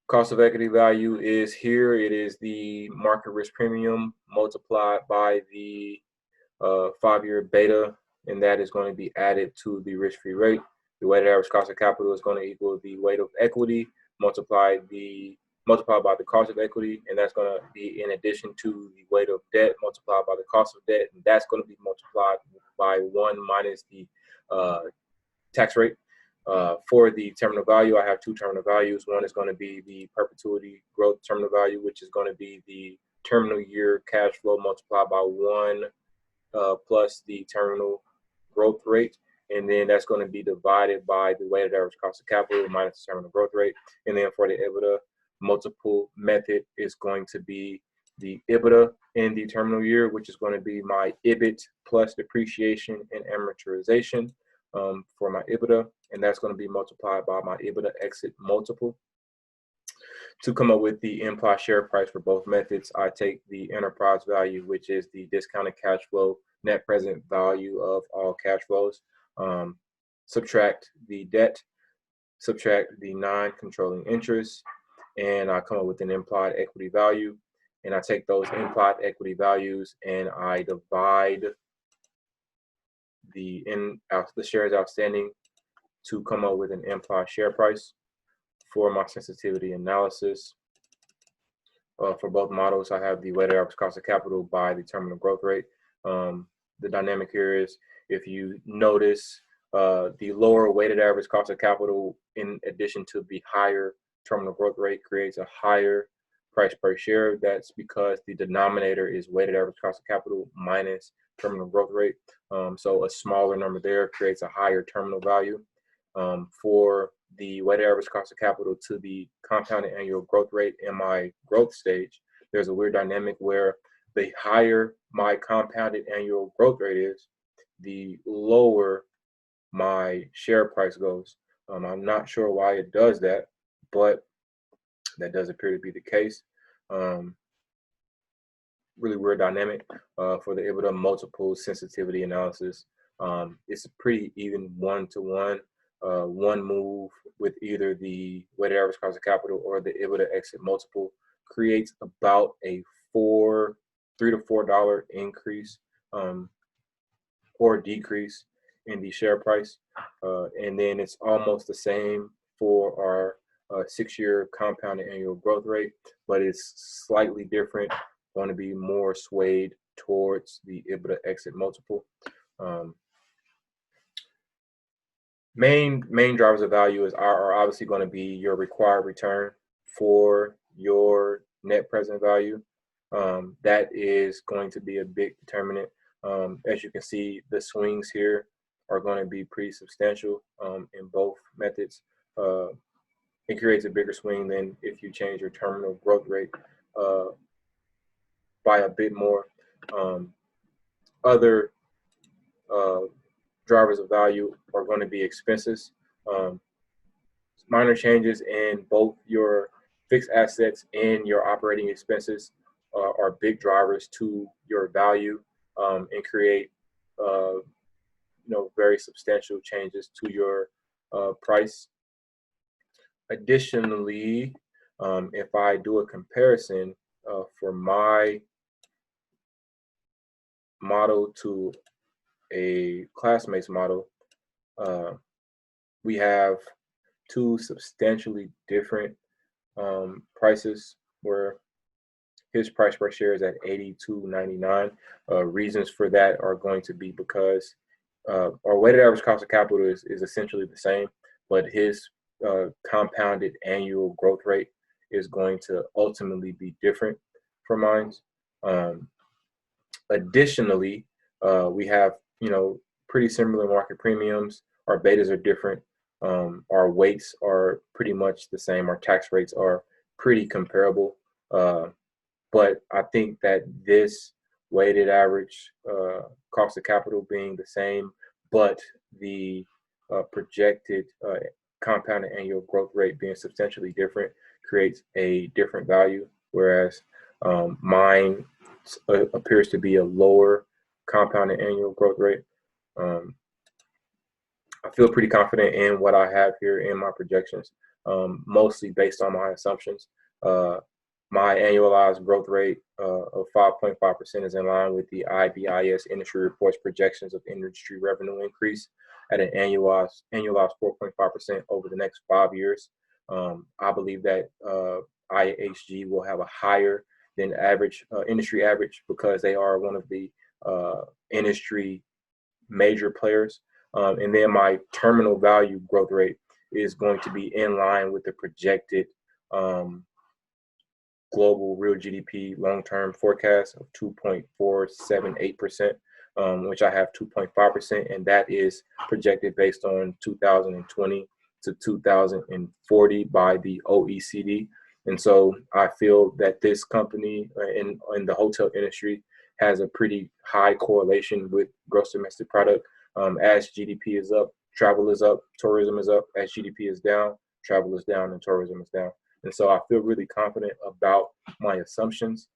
Cost of equity value is here. It is the market risk premium multiplied by the 5-year beta, and that is going to be added to the risk-free rate. The weighted average cost of capital is going to equal the weight of equity multiplied by the cost of equity, and that's going to be in addition to the weight of debt multiplied by the cost of debt, and that's going to be multiplied by 1 minus the tax rate. For the terminal value, I have two terminal values. One is going to be the perpetuity growth terminal value, which is going to be the terminal year cash flow multiplied by 1 plus the terminal growth rate. And then that's going to be divided by the weighted average cost of capital minus the terminal growth rate. And then for the EBITDA multiple method is going to be the EBITDA in the terminal year, which is going to be my EBIT plus depreciation and amortization for my EBITDA. And that's going to be multiplied by my EBITDA exit multiple. To come up with the implied share price for both methods, I take the enterprise value, which is the discounted cash flow net present value of all cash flows, subtract the debt, subtract the non-controlling interest, and I come up with an implied equity value. And I take those implied equity values and I divide the shares outstanding to come up with an implied share price. For my sensitivity analysis, for both models, I have the weighted average cost of capital by the terminal growth rate. The dynamic here is, if you notice, the lower weighted average cost of capital in addition to the higher terminal growth rate creates a higher price per share. That's because the denominator is weighted average cost of capital minus terminal growth rate. So a smaller number there creates a higher terminal value. For the weighted average cost of capital to the compounded annual growth rate in my growth stage, there's a weird dynamic where the higher my compounded annual growth rate is, the lower my share price goes. I'm not sure why it does that, but that does appear to be the case. Really weird dynamic for the EBITDA multiple sensitivity analysis. It's a pretty even 1-to-1. One move with either the weighted average cost of capital or the EBITDA exit multiple creates about a $3 to $4 increase or decrease in the share price. And then it's almost the same for our 6-year compounded annual growth rate, but it's slightly different, going to be more swayed towards the EBITDA exit multiple. Main drivers of value are obviously going to be your required return for your net present value. That is going to be a big determinant. As you can see, the swings here are going to be pretty substantial in both methods. It creates a bigger swing than if you change your terminal growth rate by a bit more. Other drivers of value are going to be expenses. Minor changes in both your fixed assets and your operating expenses are big drivers to your value and create very substantial changes to your price. Additionally, if I do a comparison for my model to a classmate's model, we have two substantially different prices, where his price per share is at $82.99. Reasons for that are going to be because our weighted average cost of capital is essentially the same, but his compounded annual growth rate is going to ultimately be different from mine. Additionally, we have pretty similar market premiums. Our betas are different. Our weights are pretty much the same. Our tax rates are pretty comparable. But I think that this weighted average cost of capital being the same, but the projected compounded annual growth rate being substantially different creates a different value, whereas mine appears to be a lower compounded annual growth rate. I feel pretty confident in what I have here in my projections. mostly based on my assumptions. My annualized growth rate of 5.5% is in line with the IBIS industry reports projections of industry revenue increase at an annualized 4.5% over the next 5 years. I believe that IHG will have a higher than average industry average because they are one of the industry major players. And then my terminal value growth rate is going to be in line with the projected global real GDP long-term forecast of 2.478%, which I have 2.5%, and that is projected based on 2020 to 2040 by the OECD. And so I feel that this company in the hotel industry has a pretty high correlation with gross domestic product. As GDP is up, travel is up, tourism is up. As GDP is down, travel is down, and tourism is down. And so I feel really confident about my assumptions.